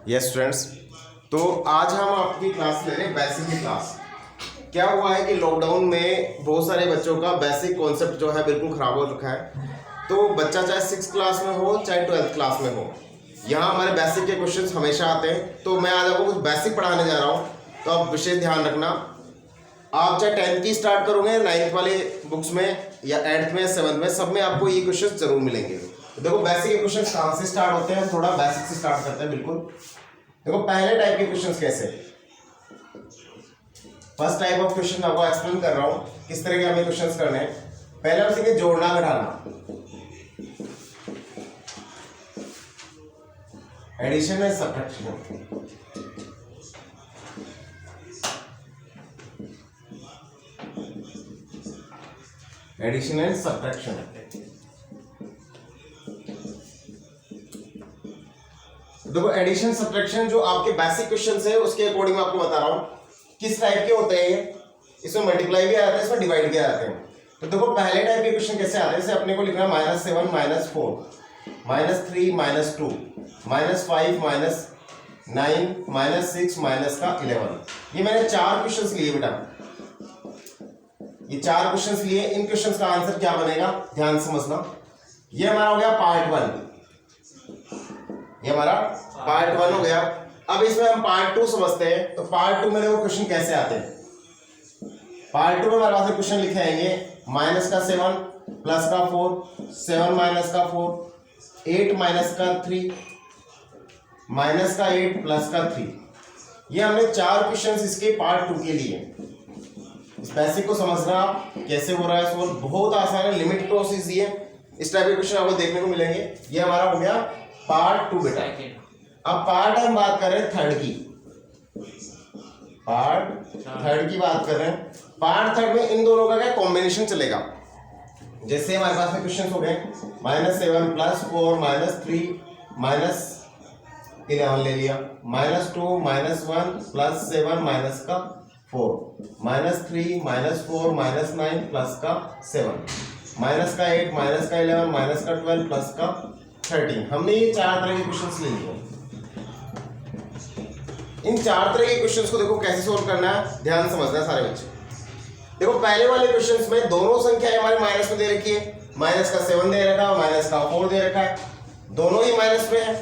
Yes friends, तो आज हम आपकी क्लास ले रहे हैं बेसिक की क्लास। क्या हुआ है कि लॉकडाउन में बहुत सारे बच्चों का बेसिक कॉन्सेप्ट जो है बिल्कुल ख़राब हो चुका है। तो बच्चा चाहे 6th क्लास में हो चाहे 12th क्लास में हो, यहाँ हमारे बेसिक के क्वेश्चंस हमेशा आते हैं। तो मैं आज आपको कुछ बेसिक पढ़ाने जा रहा हूँ, तो आप विशेष ध्यान रखना। आप चाहे 10th की स्टार्ट करोगे 9th वाले बुक्स में या 8th में 7th में, सब में आपको ये क्वेश्चन जरूर मिलेंगे। तो देखो बेसिक के क्वेश्चन कहाँ से स्टार्ट होते हैं, थोड़ा बेसिक से स्टार्ट करते हैं। बिल्कुल देखो पहले टाइप के क्वेश्चंस कैसे, फर्स्ट टाइप ऑफ क्वेश्चन आपको एक्सप्लेन कर रहा हूँ किस तरह के हमें क्वेश्चंस करने हैं। पहले हम सीखेंगे जोड़ना घटाना, addition and subtraction. Addition and subtraction. देखो एडिशन सब्ट्रैक्शन जो आपके बेसिक क्वेश्चंस है उसके अकॉर्डिंग मैं आपको बता रहा हूं किस टाइप के होते हैं। इसमें मल्टीप्लाई भी आ जाता है, इसमें डिवाइड भी आ जाते हैं। तो देखो पहले टाइप के क्वेश्चन कैसे आते हैं, जैसे अपने को लिखना है -7 -4 -3 -2 -5 -9 -6 -11। ये मैंने 4 क्वेश्चंस लिए बेटा, ये 4 क्वेश्चंस लिए। इन क्वेश्चंस का आंसर क्या बनेगा ध्यान समझना। ये हमारा हो गया पार्ट 1, ये हमारा पार्ट 1 हो गया। अब इसमें हम पार्ट 2 समझते हैं। तो पार्ट 2 में देखो क्वेश्चन कैसे आते हैं। पार्ट 2 में हमारे पास क्वेश्चन लिखे आएंगे -7 +4 7 -4 8 -3 -8 +3। ये हमने 4 क्वेश्चंस इसके पार्ट 2 के लिए। इस बेसिक को समझना कैसे हो रहा है सोल्व, बहुत आसान है, लिमिट प्रोसेस ये। इस टाइप के क्वेश्चन आपको देखने को मिलेंगे। ये हमारा हो गया पार्ट 2 बेटा। अब पार्ट हम बात कर रहे हैं थर्ड की, पार्ट थर्ड की बात कर रहे हैं। पार्ट थर्ड में इन दोनों का क्या कॉम्बिनेशन चलेगा। जैसे हमारे पास में क्वेश्चन हो गए -7 +4 -3 -11 ले लिया, -2 -1 +7 -4 -3 -4 -9 +7 -8 -11 -12 +13। हमने ये 4 तरह के क्वेश्चंस ले लिए। इन 4 तरह के क्वेश्चंस को देखो कैसे सोल्व करना है, ध्यान समझना है सारे बच्चे। देखो पहले वाले क्वेश्चंस में दोनों संख्याएं हमारे माइनस में दे रखी है, -7 दे रखा है, -4 दे रखा है, दोनों ही माइनस में है।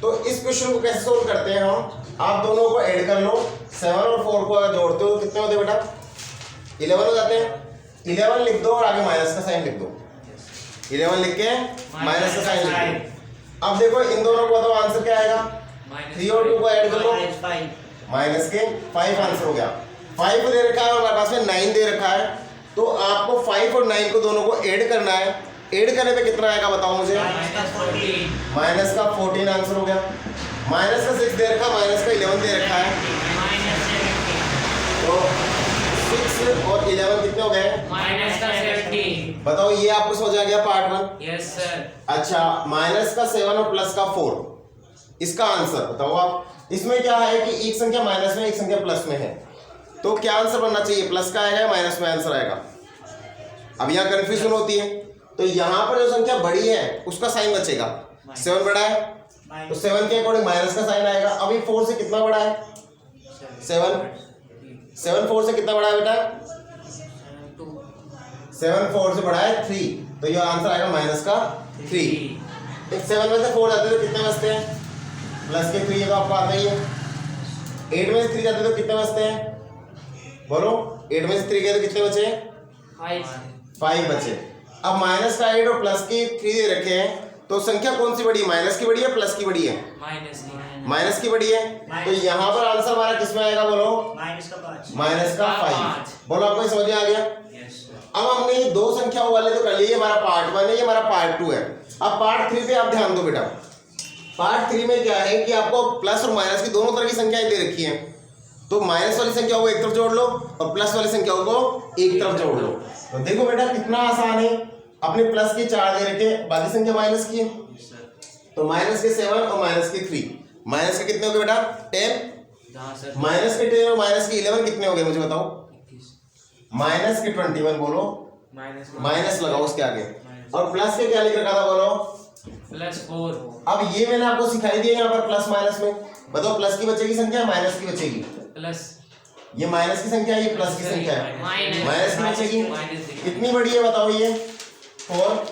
तो इस क्वेश्चन को कैसे सोल्व करते हैं हम, आप दोनों को ऐड कर लो। 7 और 4 को अगर जोड़ते हो कितने होते बेटा 11 हो जाते हैं। 11 लिख दो और आगे माइनस का साइन लिख दो, 11 लिख के माइनस का साइन लिख दो। अब देखो इन दोनों को बताओ आंसर क्या आएगा, 3 और 2 को ऐड कर लो, माइनस के 5 आंसर हो गया। 5 दे रखा है और हमारे पास में 9 दे रखा है। तो आपको 5 और 9 को दोनों को ऐड करना है। ऐड करने पे कितना आएगा बताओ मुझे, माइनस का 14 आंसर हो गया। माइनस का 6 दे रखा है, माइनस का 11 दे रखा है। तो 6 और 11 कितने हो गए, -17। बताओ ये आपको समझ आ गया पार्ट 1। Yes sir. अच्छा -7 और +4 इसका आंसर बताओ आप। इसमें क्या है कि एक संख्या माइनस में एक संख्या प्लस में है, तो क्या आंसर बनना चाहिए, प्लस का आएगा या माइनस में आंसर आएगा। अब यहाँ कंफ्यूजन होती है। तो यहाँ पर जो संख्या बड़ी है उसका साइन बचेगा, 7 बड़ा है तो 7 के अकॉर्डिंग माइनस का साइन आएगा। अभी 4 से कितना बड़ा है, 7 4 से कितना बड़ा है बेटा, 7 4 से बड़ा है 3, तो ये आंसर आएगा माइनस का 3। 7 में से 4 जाते तो कितने बचते हैं, प्लस के 3, तो आपको आता ही है। 8 में से 3 जाते तो कितने बचते हैं बोलो, 8 में से 3 गए तो कितने बचे, 5 बचे। अब माइनस का 8 और प्लस की 3 दे रखे हैं, तो संख्या कौन सी बड़ी है, माइनस की बड़ी है प्लस की बड़ी है, माइनस की बड़ी है। तो यहाँ पर आंसर हमारा किसमें आएगा बोलो, माइनस का 5। बोलो आपको समझ में आ गया। अब हमने 2 संख्याओं वाले तो कर लिए, हमारा पार्ट 1 है, ये हमारा पार्ट 2 है। अब पार्ट 3 पे आप ध्यान दो बेटा। पार्ट 3 में क्या है कि आपको प्लस और माइनस की दोनों तरह की संख्याएं दे रखी हैं। तो माइनस वाली संख्याओं को एक तरफ जोड़ लो और प्लस वाली संख्याओं को एक तरफ जोड़ लो। तो देखो बेटा कितना आसान है, अपने प्लस के 4 दे रखे, बाकी संख्या माइनस की है। तो माइनस के 7 और माइनस के 3, माइनस के कितने हो गए बेटा 10, माइनस के 10 और माइनस के 11 कितने हो गए मुझे बताओ, माइनस के 21 बोलो, माइनस लगाओ उसके आगे। और प्लस के क्या लिख रखा था बोलो, +4। अब ये मैंने आपको सिखाई दिया यहाँ पर प्लस माइनस में। बताओ प्लस की बचेगी संख्या माइनस की बचेगी? प्लस। ये माइनस की संख्या है, ये प्लस की संख्या है, माइनस की बचेगी। -। कितनी बड़ी है बताओ? ये 4,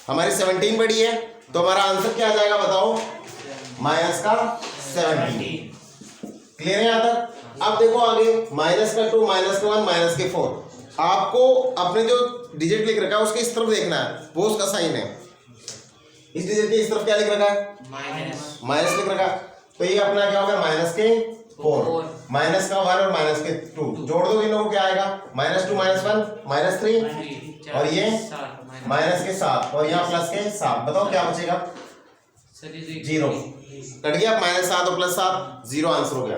हमारी 17 बड़ी है, तो हमारा आंसर क्या आ जाएगा बताओ? माइनस का 17। क्लियर है यहाँ तक? अब देखो आगे, माइनस का 2, माइनस का 1, माइनस के 4। आपको अपने जो डिजिट लिख रखा है उसके इस तरफ देखना है, वो उसका साइन है। इस डिजिट के इस तरफ क्या लिख रखा है? माइनस लिख रखा है। तो ये अपना क्या होगा? माइनस के 4, माइनस का 1 और माइनस के 2 जोड़ दो, इन लोगों को क्या आएगा? -2 -1 -3, और ये माइनस के 7 और यहाँ प्लस के 7। बताओ क्या बचेगा? 0 कट गया। -7 और +7 0 आंसर हो गया।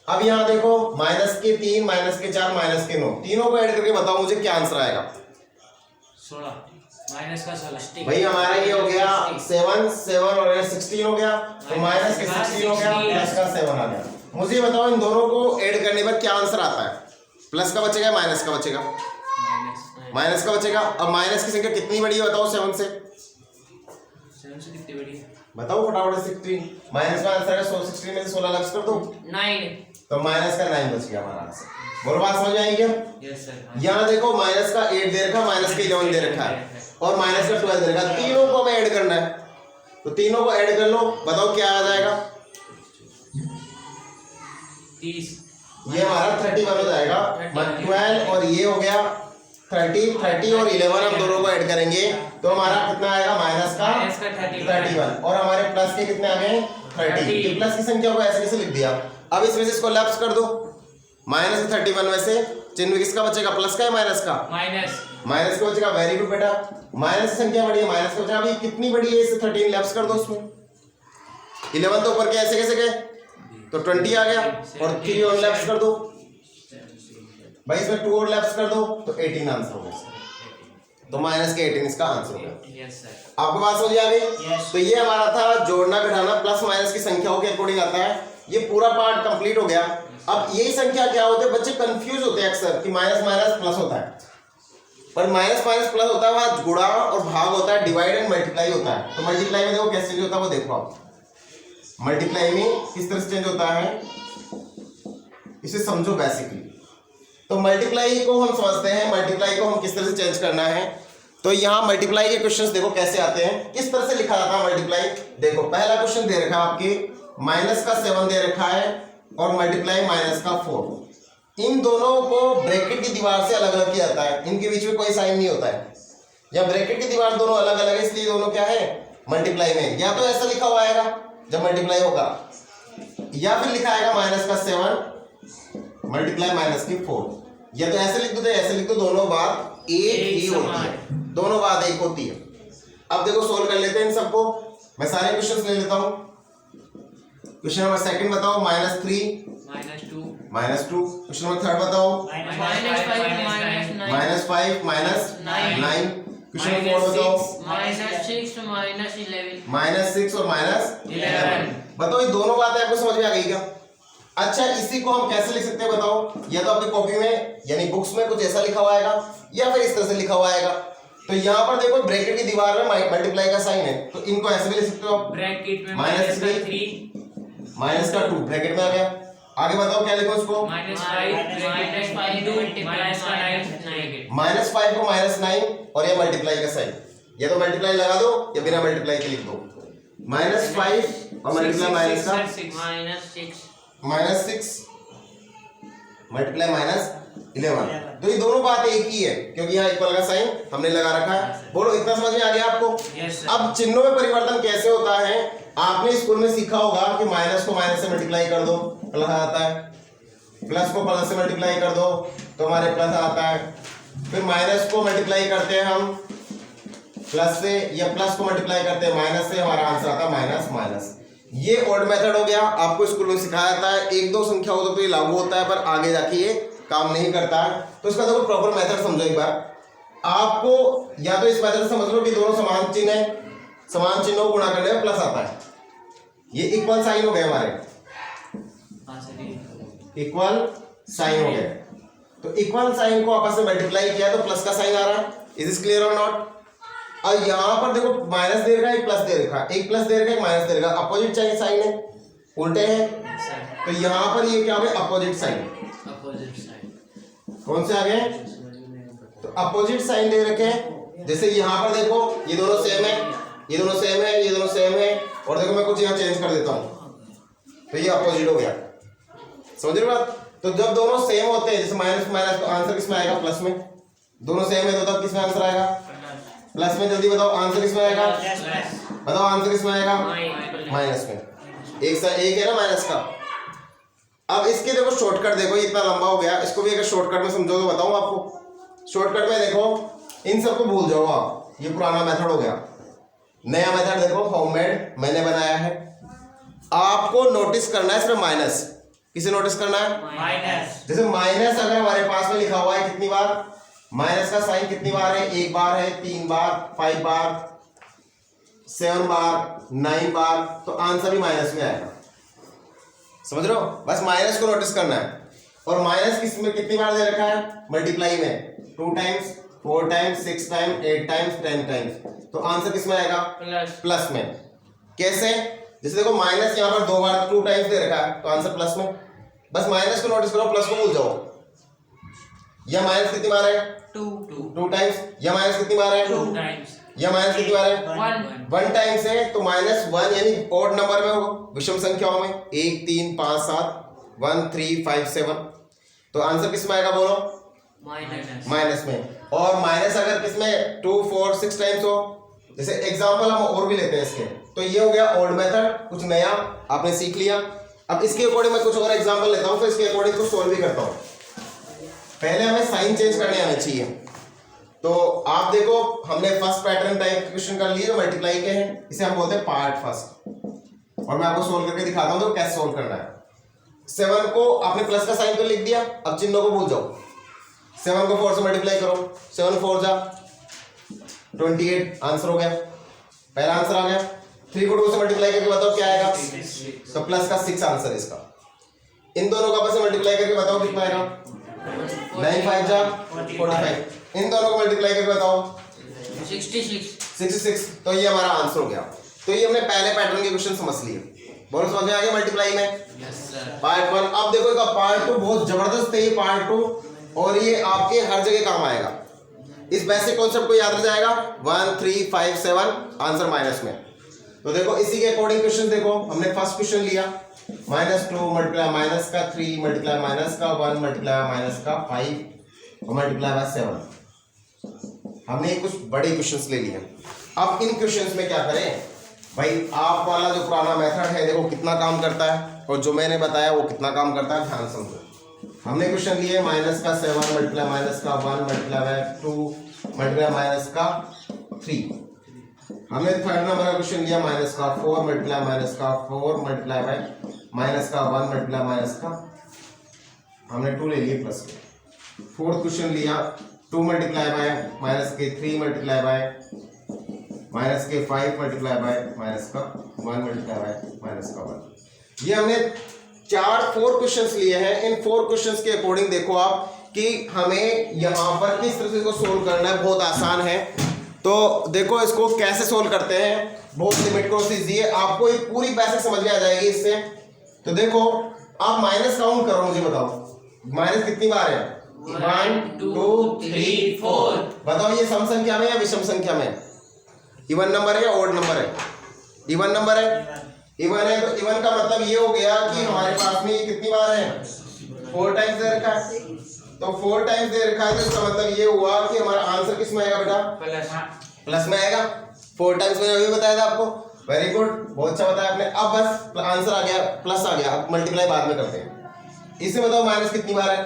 अब यहाँ देखो, माइनस के 3, माइनस के 4, माइनस के 9, तीनों को ऐड करके बताओ मुझे क्या आंसर आएगा? 16, माइनस का 16। भाई हमारा ये हो गया 7 और ये 16 हो गया, तो माइनस के 16 हो गया, प्लस का 7 आ गया। मुझे बताओ इन दोनों को ऐड करने पर क्या आंसर आता है? प्लस का बचेगा, माइनस का बचेगा? माइनस का बचेगा। अब माइनस की संख्या कितनी बड़ी है बताओ? 7 से। 7 से कितनी बड़ी है? बताओ फटाफट। 16 माइनस का आंसर है 16 में से 16 लक्ष्य कर दो, 9। तो माइनस का 9 बच गया हमारा आंसर। बोलो बात समझ में आई क्या? Yes sir. यहाँ देखो, माइनस का 8 दे रखा, माइनस का 11 दे रखा है, और माइनस का 12 दे रखा है। तीनों को हमें ऐड करना है, तो तीनों को ऐड कर लो। बताओ क्या आ जाएगा? 30। ये हमारा 31 हो जाएगा। 12 और ये हो गया 30 और 11 हम दोनों को ऐड करेंगे तो हमारा कितना आएगा? माइनस का 31, और हमारे प्लस के कितने आ गए? 30। प्लस की संख्या को ऐसे कैसे लिख दिया? अब इसमें से इसको लेफ्ट कर दो। माइनस 31 में से चिन्ह किसका बचेगा? प्लस का है माइनस का? माइनस का बचेगा। वेरी गुड बेटा, माइनस की संख्या बड़ी है, माइनस का बचेगा। अभी कितनी बड़ी है? इसे 13 लेफ्ट कर दो उसमें। 11 तो ऊपर के ऐसे कैसे गए? तो 20 आ गया, और 3 और लेफ्ट कर दो भाई, इसमें 2 और लेफ्ट कर दो, तो 18 आंसर हो गया। तो माइनस के 18 इसका आंसर हो गया। Yes sir. आपको बात समझ आ गई? तो ये हमारा था जोड़ना घटाना, प्लस माइनस की संख्याओं के अकॉर्डिंग आता है। ये पूरा पार्ट कंप्लीट हो गया। अब यही संख्या क्या होते हैं? बच्चे कंफ्यूज होते हैं अक्सर कि माइनस माइनस प्लस होता है, पर माइनस माइनस प्लस होता है वहां गुणा और भाग होता है, डिवाइड एंड मल्टीप्लाई होता है। तो मल्टीप्लाई में देखो कैसे चेंज होता है, वो देखो आप। मल्टीप्लाई में किस तरह से चेंज होता है, इसे समझो बेसिकली। तो मल्टीप्लाई को हम समझते हैं, मल्टीप्लाई को हम किस तरह से चेंज करना है। तो यहाँ मल्टीप्लाई के क्वेश्चंस देखो कैसे आते हैं, किस तरह से लिखा जाता है मल्टीप्लाई। देखो पहला क्वेश्चन दे रखा है आपके, माइनस का 7 दे रखा है और मल्टीप्लाई माइनस का 4। इन दोनों को ब्रैकेट की दीवार से अलग अलग किया जाता है, इनके बीच में कोई साइन नहीं होता है। या ब्रैकेट की दीवार दोनों अलग अलग है, इसलिए दोनों क्या है? मल्टीप्लाई में। या तो ऐसा लिखा हुआ आएगा जब मल्टीप्लाई होगा, या फिर लिखा आएगा माइनस का 7 मल्टीप्लाई माइनस की 4। या तो ऐसे लिख दो, ऐसे लिख दो, दोनों बात एक ही होती है, दोनों बात एक होती है। अब देखो सोल्व कर लेते हैं इन सबको। मैं सारे क्वेश्चंस ले लेता हूं। क्वेश्चन नंबर सेकंड बताओ, -3 -2। क्वेश्चन नंबर थर्ड बताओ, -5 -9। क्वेश्चन नंबर फोर्थ बताओ, -6 और -11। बताओ ये दोनों बातें आपको समझ में आ गई क्या? अच्छा, इसी को हम कैसे लिख सकते हैं बताओ? या तो आपकी कॉपी में यानी बुक्स में कुछ ऐसा लिखा हुआ आएगा, या फिर इस तरह से लिखा हुआ आएगा। तो यहाँ पर देखो ब्रैकेट की दीवार में मल्टीप्लाई का साइन है, तो इनको ऐसे भी लिख सकते हो आप। ब्रैकेट में -3 -2 ब्रैकेट में आ गया। आगे बताओ क्या लिखो उसको? -5 को -9 और ये मल्टीप्लाई का साइन। या तो मल्टीप्लाई लगा दो या बिना मल्टीप्लाई के लिख दो। -5 और मल्टीप्लाई माइनस का -6 मल्टीप्लाई -11। तो ये दोनों बात एक ही है, क्योंकि यहाँ इक्वल का साइन हमने लगा रखा है। बोलो इतना समझ में आ गया आपको? अब चिन्हों में परिवर्तन कैसे होता है, आपने स्कूल में सीखा होगा कि माइनस को माइनस से मल्टीप्लाई कर दो प्लस आता है, प्लस को प्लस से मल्टीप्लाई कर दो तो हमारे प्लस आता है। फिर माइनस को मल्टीप्लाई करते हैं हम प्लस से, या प्लस को मल्टीप्लाई करते हैं माइनस से, हमारा आंसर आता है माइनस माइनस। ये ऑड मेथड हो गया, आपको स्कूल में सिखाया जाता है। 1-2 संख्या हो तो ये लागू होता है, पर आगे जाके ये काम नहीं करता है। तो इसका देखो प्रॉपर मेथड समझो एक बार। आपको या तो इस मेथड से समझ लो कि दोनों समान चिन्ह है, समान चिन्हों को गुणा करने में प्लस आता है। ये इक्वल साइन हो गए हमारे, इक्वल साइन हो गए। तो इक्वल साइन को आपस में मल्टीप्लाई किया तो प्लस का साइन आ रहा है। इज दिस क्लियर और नॉट? और यहाँ पर देखो माइनस दे रखा है, एक प्लस दे रखा है, एक प्लस दे रखा है, एक माइनस दे रखा है, अपोजिट साइन है, उल्टे हैं, सर तो यहाँ पर ये क्या हो गया, अपोजिट साइन। अपोजिट साइड कौन से आ गए, तो अपोजिट साइन दे रखे हैं। जैसे यहाँ पर देखो ये दोनों सेम है, ये दोनों सेम है, ये दोनों सेम है, और देखो मैं कुछ यहाँ चेंज कर देता हूँ तो ये अपोजिट हो गया, समझ रहे हो बात। तो जब दोनों सेम होते हैं, जैसे माइनस माइनस, तो आंसर किसमें आएगा, प्लस में। दोनों सेम है तो तब किसमें आंसर आएगा, प्लस में। जल्दी बताओ आंसर किसमें आएगा, बताओ आंसर किसमें आएगा, माइनस में। एक है ना माइनस का। अब इसके देखो शॉर्टकट, देखो ये इतना लंबा हो गया, इसको भी अगर शॉर्टकट में समझो तो बताऊं आपको। शॉर्टकट में देखो इन सबको भूल जाओ आप, ये पुराना मेथड हो गया। नया मेथड देखो होममेड मैंने बनाया है। आपको नोटिस करना है सिर्फ माइनस। किसे नोटिस करना है, माइनस। जैसे माइनस अगर हमारे पास में लिखा हुआ है कितनी बार, माइनस का साइन कितनी बार है, 1 बार है, 3 बार, 5 बार, 7 बार, 9 बार, तो आंसर भी माइनस में आएगा। समझ रहे हो, बस माइनस को नोटिस करना है। और माइनस किस में कितनी बार दे रखा है, मल्टीप्लाई में 2 times, 4 times, 6 times, 8 times, 10 times, तो आंसर किस में आएगा, प्लस में। कैसे, जैसे देखो माइनस यहाँ पर 2 बार 2 टाइम्स दे रखा है तो आंसर प्लस में। बस माइनस को नोटिस करो, प्लस को भूल जाओ। यह माइनस कितनी बार है, 2 टाइम्स। यह माइनस कितनी बार है, 2 टाइम्स। यह माइनस कितनी बार है, 1 टाइम्स है। तो -1 यानी ओड नंबर में होगा, विषम संख्याओं में 1 3 5 7 1 3 5 7, तो आंसर किस में आएगा बोलो, माइनस में। और माइनस अगर किसमें 2 4 6 टाइम्स हो, जैसे एग्जांपल हम और भी लेते हैं इसके, तो ये हो गया ओल्ड मेथड, कुछ नया आपने सीख लिया। अब इसके अकॉर्डिंग मैं कुछ और एग्जांपल लेता हूं, तो इसके अकॉर्डिंग को सॉल्व भी करता हूं। पहले हमें साइन चेंज करने आने चाहिए। तो आप देखो हमने फर्स्ट पैटर्न टाइप क्वेश्चन कर लिए जो मल्टीप्लाई के हैं, इसे हम बोलते हैं पार्ट फर्स्ट, और मैं आपको सोल्व करके दिखाता हूं तो कैसे सोल्व करना है। 7 को आपने प्लस का साइन तो लिख दिया, अब चिन्हों को भूल जाओ। 7 को 4 से मल्टीप्लाई करो, 7 4 जा 28, आंसर हो गया, पहला आंसर आ गया। 3 को 2 से मल्टीप्लाई करके बताओ क्या आएगा, तो प्लस का 6 आंसर इसका। इन दोनों का आपस में मल्टीप्लाई करके बताओ कितना आएगा, 9 5 जा 45। इन दोनों को मल्टीप्लाई करके बताओ 66, तो ये हमारा आंसर हो गया। तो ये हमने पहले पैटर्न के क्वेश्चन समझ लिए। बोलो समझ में आ गया मल्टीप्लाई में, पार्ट 1। अब देखो इसका पार्ट 2 बहुत जबरदस्त है, ये पार्ट 2, और ये आपके हर जगह काम आएगा। इस बेसिक कॉन्सेप्ट को याद रह जाएगा, 1 3 5 7 आंसर माइनस में। तो देखो इसी के अकॉर्डिंग क्वेश्चन देखो, हमने फर्स्ट क्वेश्चन लिया -2 मल्टीप्लाई माइनस का 3 मल्टीप्लाई माइनस का 1 मल्टीप्लाई माइनस का 5 और मल्टीप्लाई बाय 7। हमने कुछ बड़े क्वेश्चंस ले लिए। अब इन क्वेश्चंस में क्या करें भाई, आप वाला जो पुराना मेथड है देखो कितना काम करता है, और जो मैंने बताया वो कितना काम करता है, ध्यान समझो। हमने क्वेश्चन लिए माइनस का 7 मल्टीप्लाई माइनस का 1 मल्टीप्लाई बाय 2 मल्टीप्लाई माइनस का 3। हमने थर्ड नंबर का क्वेश्चन लिया माइनस का 4 मल्टीप्लाई माइनस का 4 मल्टीप्लाई बाय माइनस का 1 मल्टीप्लाई माइनस का, हमने 2 ले लिए प्लस के। फोर्थ क्वेश्चन लिया 2 मल्टीप्लाई बाय माइनस के 3 मल्टीप्लाई बाय माइनस के 5 मल्टीप्लाई बाय माइनस का 1 मल्टीप्लाई बाय माइनस का 1। ये हमने 4 क्वेश्चंस लिए हैं। इन 4 क्वेश्चंस के अकॉर्डिंग देखो आप कि हमें यहाँ पर किस तरह से इसको सोल्व करना है, बहुत आसान है। तो देखो इसको कैसे सोल्व करते हैं, बहुत लिमिट क्रॉस इजी है, आपको एक पूरी बेसिक समझ में आ जाएगी इससे। तो देखो आप माइनस काउंट करो, मुझे बताओ माइनस कितनी बार है, 1 2 3 4। बताओ ये सम संख्या में या विषम संख्या में, इवन नंबर है या ऑड नंबर है, इवन नंबर है। इवन है तो इवन का मतलब ये हो गया कि हमारे पास में ये कितनी बार है, 4 टाइम्स दे रखा है। तो 4 टाइम्स दे रखा है तो इसका मतलब ये हुआ कि हमारा आंसर किस में आएगा बेटा, प्लस में आएगा। 4 टाइम्स मैंने अभी बताया था आपको, वेरी गुड, बहुत अच्छा बताया आपने। अब बस आंसर आ गया, प्लस आ गया, अब मल्टीप्लाई बाद में करते हैं। इसे बताओ माइनस कितनी बार है,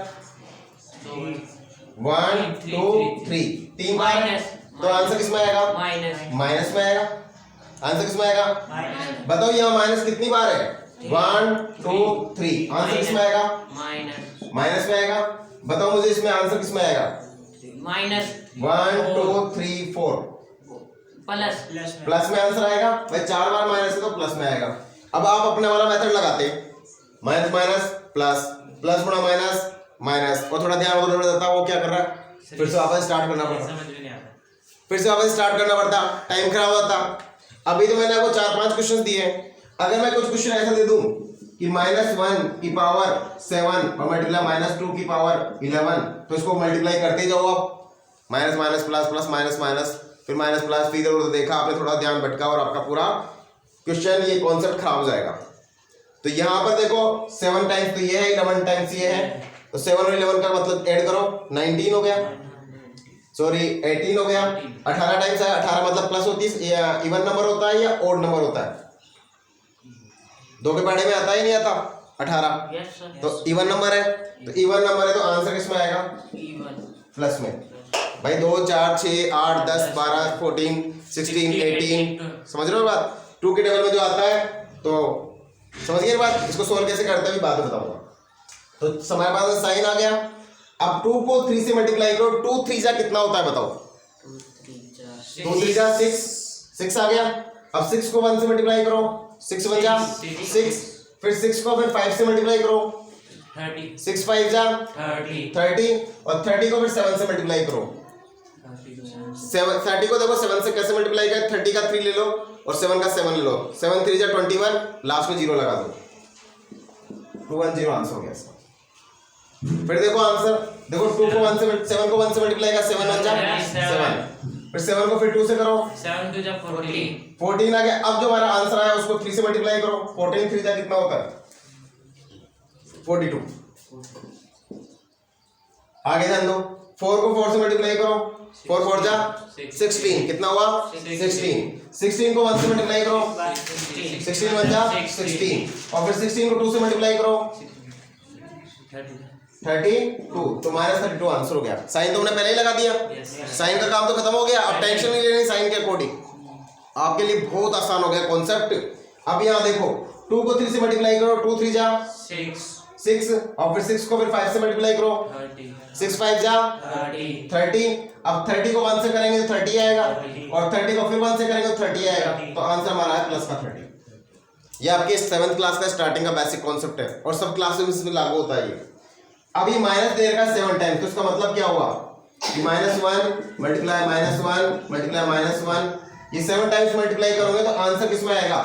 1 2 3 3 बार, तो आंसर किस में आएगा, माइनस में आएगा। आंसर किस में आएगा, बताओ यहाँ माइनस कितनी बार है, 1 2 3, आंसर किस में आएगा, माइनस में आएगा। बताओ मुझे इसमें आंसर किस में आएगा, -1 2 3 4, प्लस में आंसर आएगा भाई। 4 बार माइनस है तो प्लस में आएगा। अब आप अपने वाला मेथड लगाते, माइनस माइनस प्लस, प्लस गुणा माइनस माइनस, और थोड़ा ध्यान उधर देता वो क्या कर रहा है, फिर से वापस स्टार्ट करना पड़ेगा। फिर से वापस स्टार्ट करना पड़ता, टाइम खराब होता। अभी तो मैंने आपको 4-5 क्वेश्चन दिए हैं। अगर मैं कुछ क्वेश्चन ऐसा दे दूं कि -1 की पावर 7 और मल्टीप्लाई -2 की पावर 11, तो इसको मल्टीप्लाई करते ही जाओ आप, minus minus plus plus minus minus फिर माइनस प्लस, फिर इधर उधर देखा आपने, थोड़ा ध्यान भटका और आपका पूरा क्वेश्चन ये कॉन्सेप्ट खराब हो जाएगा। तो यहाँ पर देखो 7 टाइम्स तो ये है, 11 टाइम्स ये है, तो 7 और 11 का मतलब ऐड करो 19 हो गया, सॉरी 18 हो गया। 18 टाइम्स है, 18 मतलब प्लस होती है, इवन नंबर होता है या ओड नंबर होता है? 2 के पढ़ने में आता है नहीं आता 18? Yes, sir. तो इवन नंबर है, तो इवन नंबर है तो आंसर किसमें आएगा? Even. प्लस में। भाई 2 4 6 8 10 12 14 16 18, समझ रहे हो बात? 2 के टेबल में जो आता है, तो समझ गए बात? इसको सोल्व कैसे करते हैं भी बाद में बताऊंगा। तो हमारे पास साइन आ गया। अब 2 को 3 से मल्टीप्लाई करो, 2 3 जा कितना होता है बताओ? 2 3 जा 6 आ गया। अब 6 को 1 से मल्टीप्लाई करो, 6 1 जा 6, फिर 6 को फिर 5 से मल्टीप्लाई करो, 30. 6 5 जा 30. 30, और 30 को फिर 7 से मल्टीप्लाई करो। 30 को देखो 7 से कैसे मल्टीप्लाई करें, 30 का 3 ले लो और 7 का 7 ले लो, 7 3 जा 21, लास्ट में 0 लगा दो, 210 आंसर हो गया इसका। फिर देखो आंसर, देखो 2 को 1 से 7 को 1 से मल्टीप्लाई कर, 7 1 जा 7, फिर 7 को फिर 2 से करो, 7 2 जा 14. 14 आ गया। अब जो हमारा आंसर आया उसको 3 से मल्टीप्लाई करो, 14 3 जा कितना होता है? 42। आगे ध्यान दो, 4 को 4 से मल्टीप्लाई करो, 4 4 जा 16, कितना हुआ? 16। 16 को 1 से मल्टीप्लाई करो, 16 1 जा 16, और फिर 16 को 2 से मल्टीप्लाई करो, 32, तो -32 आंसर हो गया। साइन तो हमने पहले ही लगा दिया, साइन का काम तो खत्म हो गया। अब टेंशन नहीं लेनी साइन के अकॉर्डिंग, आपके लिए बहुत आसान हो गया कॉन्सेप्ट। अब यहाँ देखो 2 को 3 से मल्टीप्लाई करो, 2 3 जा 6, और फिर 6 को फिर 5 से मल्टीप्लाई करो, 6 5 जा 30। अब 30 को 1 से करेंगे तो 30 आएगा, और 30 को फिर 1 से करेंगे तो 30 आएगा, तो आंसर हमारा है प्लस का 30। ये आपके 7th क्लास का स्टार्टिंग का बेसिक कॉन्सेप्ट है और सब क्लास में इसमें लागू होता है ये। अब ये माइनस दे रखा है 7 टाइम, तो इसका मतलब क्या हुआ कि -1 मल्टीप्लाई -1 मल्टीप्लाई -1, ये 7 टाइम्स मल्टीप्लाई करोगे तो आंसर किसमें आएगा?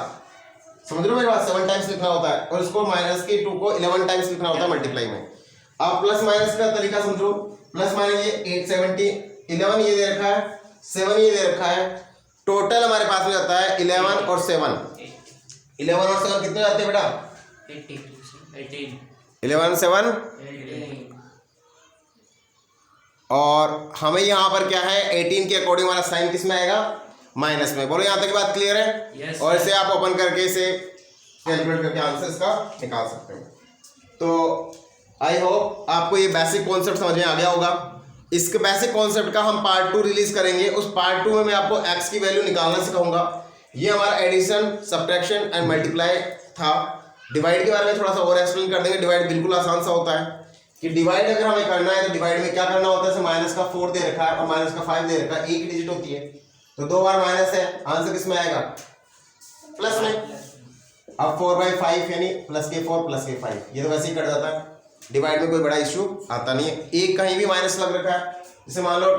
समझ रहे हो मेरी बात? 7 टाइम्स लिखना होता है, और इसको माइनस के 2 को 11 टाइम्स लिखना होता है मल्टीप्लाई में। आप प्लस माइनस का तरीका समझो, प्लस माइनस ये 8 70, 11 ये दे रखा है, 7 ये दे रखा है, टोटल हमारे पास में जाता है 11 और 7, 11 और 7 कितने जाते हैं बेटा? 18. 11 7, और हमें यहाँ पर क्या है 18 के अकॉर्डिंग हमारा साइन किस में आएगा? माइनस में। बोलो यहाँ तक की बात क्लियर है? Yes, और इसे आप ओपन करके इसे कैलकुलेट करके आंसर इसका निकाल सकते हो। तो आई होप आपको ये बेसिक कॉन्सेप्ट समझ में आ गया होगा। इसके बेसिक कॉन्सेप्ट का हम पार्ट 2 रिलीज करेंगे, उस पार्ट 2 में मैं आपको x की वैल्यू निकालना सिखाऊंगा। ये हमारा एडिशन सब्ट्रैक्शन एंड मल्टीप्लाई था। डिवाइड के बारे में थोड़ा सा और एक्सप्लेन कर देंगे। डिवाइड बिल्कुल आसान सा होता है कि डिवाइड अगर हमें करना है तो डिवाइड में क्या करना होता है, जैसे माइनस का 4 दे रखा है और माइनस का 5 दे रखा है, एक ही डिजिट होती है, तो 2 बार माइनस है, आंसर किस में आएगा? प्लस में। अब 4/5 यानी प्लस के 4 प्लस के 5, ये तो वैसे ही कट जाता है। डिवाइड में कोई बड़ा इश्यू आता नहीं है। एक कहीं भी माइनस लग रखा है, जैसे मान लो